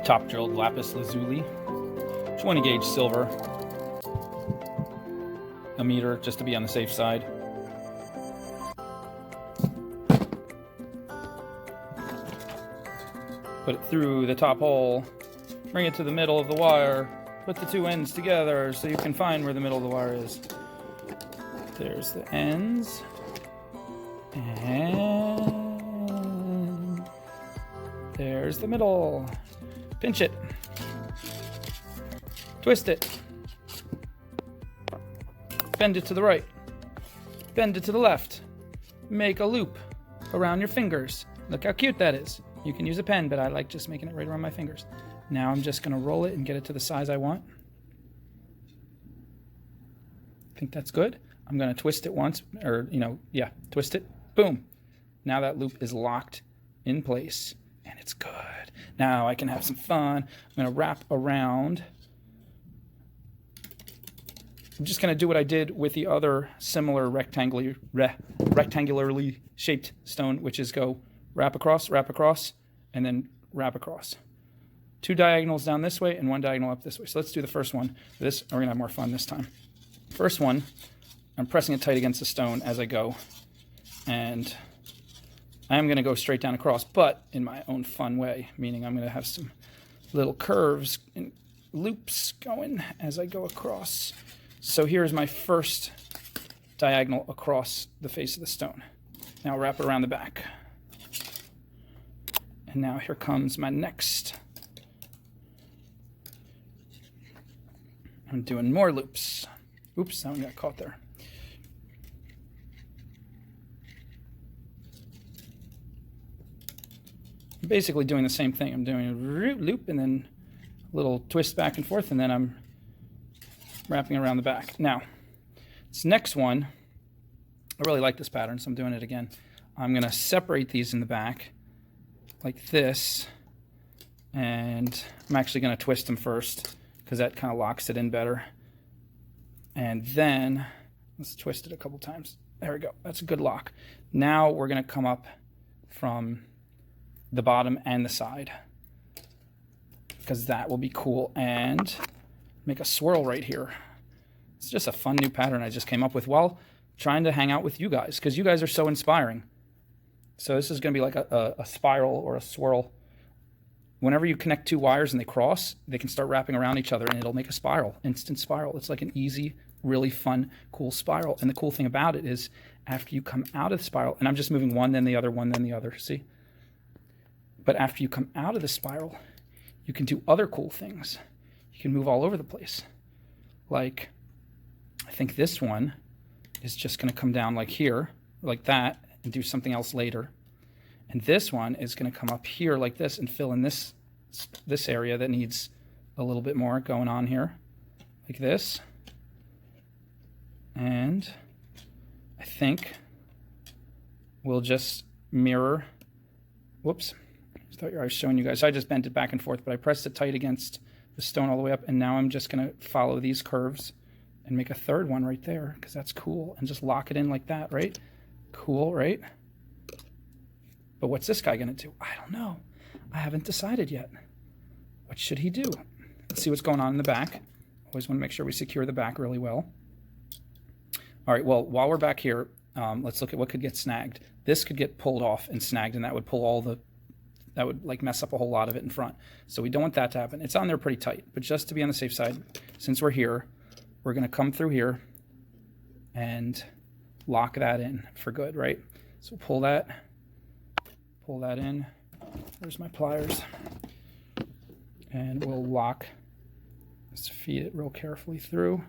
top drilled Lapis Lazuli, 20 gauge silver, a meter just to be on the safe side. Put it through the top hole, bring it to the middle of the wire, put the two ends together so you can find where the middle of the wire is. There's the ends, and there's the middle. Pinch it, twist it, bend it to the right, bend it to the left, make a loop around your fingers. Look how cute that is. You can use a pen, but I like just making it right around my fingers. Now I'm just going to roll it and get it to the size I want. I think that's good. I'm going to twist it once, or, twist it. Boom. Now that loop is locked in place, and it's good. Now I can have some fun. I'm going to wrap around. I'm just going to do what I did with the other similar rectangularly shaped stone, which is go wrap across, and then wrap across. Two diagonals down this way and one diagonal up this way. So let's do the first one. We're going to have more fun this time. First one, I'm pressing it tight against the stone as I go. And I am going to go straight down across, but in my own fun way, meaning I'm going to have some little curves and loops going as I go across. So here's my first diagonal across the face of the stone. Now wrap it around the back. And now here comes my next. I'm doing more loops. Oops, that one got caught there. I'm basically doing the same thing. I'm doing a loop and then a little twist back and forth, and then I'm wrapping around the back. Now, this next one, I really like this pattern, so I'm doing it again. I'm going to separate these in the back like this, and I'm actually going to twist them first because that kind of locks it in better. And then let's twist it a couple times. There we go. That's a good lock. Now we're going to come up from the bottom and the side because that will be cool, and make a swirl right here. It's just a fun new pattern I just came up with while trying to hang out with you guys because you guys are so inspiring. So this is going to be like a spiral or a swirl. Whenever you connect two wires and they cross, they can start wrapping around each other and it'll make a spiral, instant spiral. It's like an easy, really fun, cool spiral. And the cool thing about it is after you come out of the spiral, and I'm just moving one, then the other, one, then the other, see? But after you come out of the spiral, you can do other cool things. You can move all over the place. Like, I think this one is just going to come down like here, like that, and do something else later. And this one is going to come up here like this and fill in this area that needs a little bit more going on here, like this. And I think we'll just mirror. Whoops. I thought I was showing you guys. I just bent it back and forth, but I pressed it tight against the stone all the way up, and now I'm just going to follow these curves and make a third one right there because that's cool, and just lock it in like that, right? Cool, right? But what's this guy going to do? I don't know. I haven't decided yet. What should he do? Let's see what's going on in the back. Always want to make sure we secure the back really well. All right, well, while we're back here, let's look at what could get snagged. This could get pulled off and snagged, and that would pull that would like mess up a whole lot of it in front. So we don't want that to happen. It's on there pretty tight, but just to be on the safe side, since we're here, we're going to come through here and lock that in for good, right? So pull that in. There's my pliers. And we'll lock, just feed it real carefully through.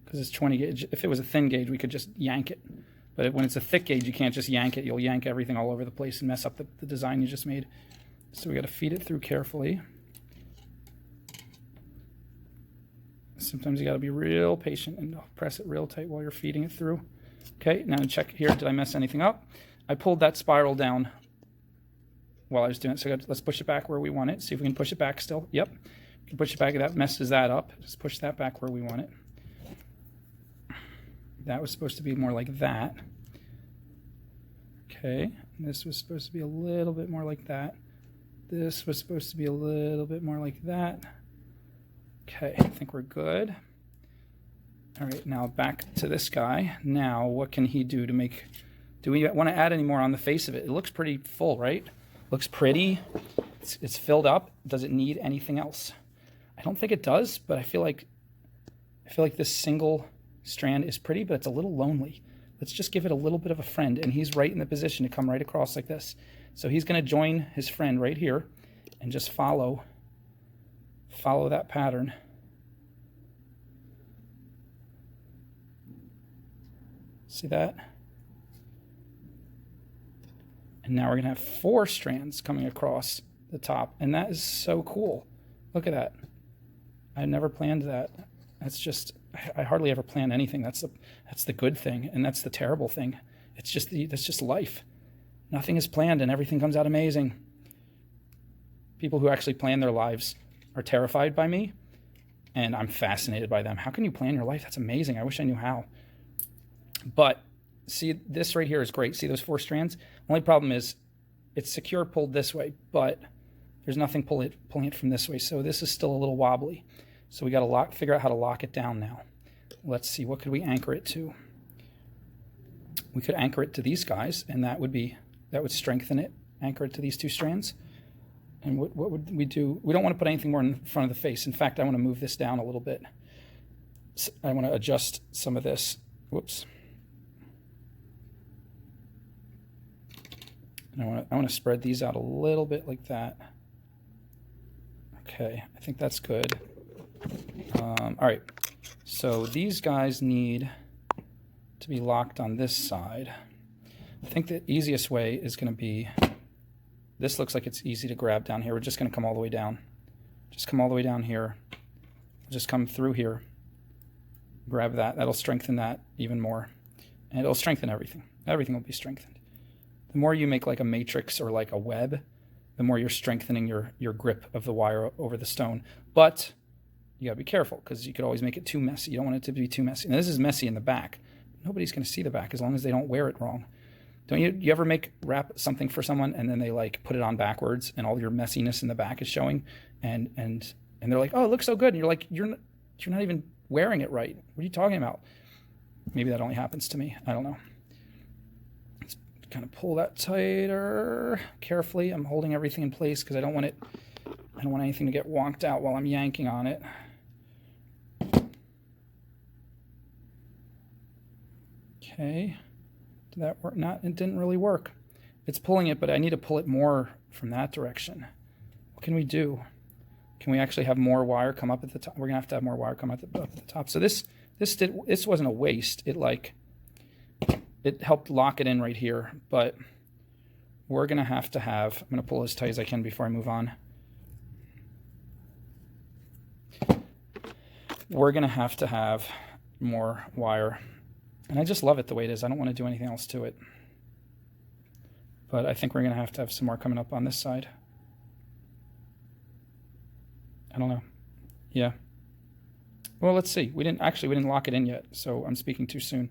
Because it's 20 gauge. If it was a thin gauge, we could just yank it. But when it's a thick gauge, you can't just yank it. You'll yank everything all over the place and mess up the design you just made. So we got to feed it through carefully. Sometimes you got to be real patient and press it real tight while you're feeding it through. Okay, now check here. Did I mess anything up? I pulled that spiral down while I was doing it. So let's push it back where we want it. See if we can push it back still. Yep. We can push it back. That messes that up. Just push that back where we want it. That was supposed to be more like that. Okay, This was supposed to be a little bit more like that. This was supposed to be a little bit more like that. Okay, I think we're good. All right, now back to this guy. Now, what can he do to make... Do we want to add any more on the face of it? It looks pretty full, right? Looks pretty. It's filled up. Does it need anything else? I don't think it does, but I feel like this single strand is pretty, but it's a little lonely. Let's just give it a little bit of a friend, and he's right in the position to come right across like this. So he's going to join his friend right here and just follow that pattern. See that? And now we're going to have 4 strands coming across the top, and that is so cool. Look at that. I never planned that. That's just, I hardly ever plan anything. That's the good thing, and that's the terrible thing. That's just life. Nothing is planned, and everything comes out amazing. People who actually plan their lives are terrified by me, and I'm fascinated by them. How can you plan your life? That's amazing. I wish I knew how. But see, this right here is great. See those 4 strands? Only problem is it's secure pulled this way, but there's nothing pulling it from this way. So this is still a little wobbly. So we got to figure out how to lock it down now. Let's see, what could we anchor it to? We could anchor it to these guys, and that would strengthen it. Anchor it to these 2 strands. And what would we do? We don't want to put anything more in front of the face. In fact, I want to move this down a little bit. So I want to adjust some of this. Whoops. And I want to spread these out a little bit like that. Okay, I think that's good. All right, so these guys need to be locked on this side. I think the easiest way is going to be, this looks like it's easy to grab down here. We're just going to come all the way down. Just come all the way down here. Just come through here. Grab that. That'll strengthen that even more. And it'll strengthen everything. Everything will be strengthened. The more you make like a matrix or like a web, the more you're strengthening your grip of the wire over the stone. But you gotta be careful, because you could always make it too messy. You don't want it to be too messy. Now this is messy in the back. Nobody's gonna see the back as long as they don't wear it wrong. Don't you ever wrap something for someone and then they like put it on backwards and all your messiness in the back is showing, and they're like, oh, it looks so good, and you're like, you're not even wearing it right. What are you talking about? Maybe that only happens to me. I don't know. Let's kind of pull that tighter carefully. I'm holding everything in place because I don't want anything to get wonked out while I'm yanking on it. Okay. Did that work? It didn't really work. It's pulling it, but I need to pull it more from that direction. What can we do? Can we actually have more wire come up at the top? We're gonna have to have more wire come up at the top. So this wasn't a waste. It helped lock it in right here, but we're gonna have to have. I'm gonna pull as tight as I can before I move on. We're gonna have to have more wire, and I just love it the way it is. I don't want to do anything else to it, but I think we're gonna have to have some more coming up on this side. I don't know. Yeah. Well, let's see. We didn't lock it in yet, so I'm speaking too soon.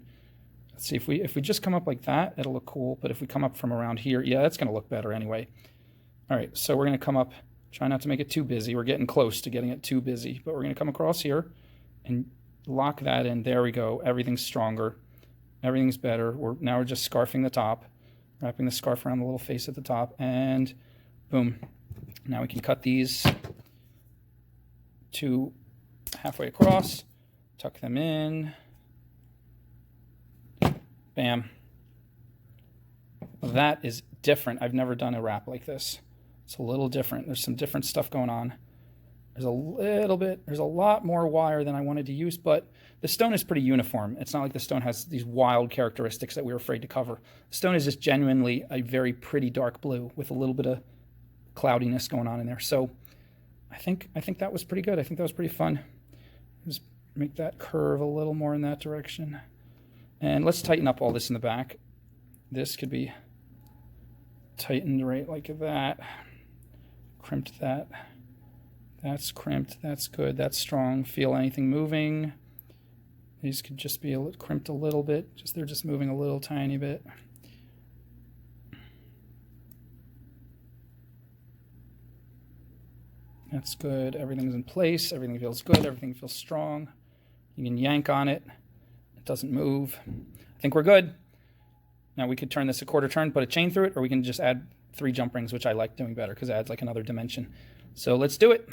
Let's see, if we just come up like that, it'll look cool. But if we come up from around here, yeah, that's going to look better anyway. All right, so we're going to come up, try not to make it too busy. We're getting close to getting it too busy, but we're going to come across here and lock that in. There we go. Everything's stronger. Everything's better. Now we're just scarfing the top, wrapping the scarf around the little face at the top, and boom. Now we can cut these to halfway across, tuck them in, bam. That is different. I've never done a wrap like this. It's a little different. There's some different stuff going on. There's a lot more wire than I wanted to use, but the stone is pretty uniform. It's not like the stone has these wild characteristics that we were afraid to cover. The stone is just genuinely a very pretty dark blue with a little bit of cloudiness going on in there. So I think that was pretty good. I think that was pretty fun. Just make that curve a little more in that direction. And let's tighten up all this in the back. This could be tightened right like that. Crimped that. That's crimped. That's good. That's strong. Feel anything moving. These could just be crimped a little bit. They're just moving a little tiny bit. That's good. Everything's in place. Everything feels good. Everything feels strong. You can yank on it. It doesn't move. I think we're good. Now we could turn this a quarter turn, put a chain through it, or we can just add 3 jump rings, which I like doing better because it adds like another dimension. So let's do it.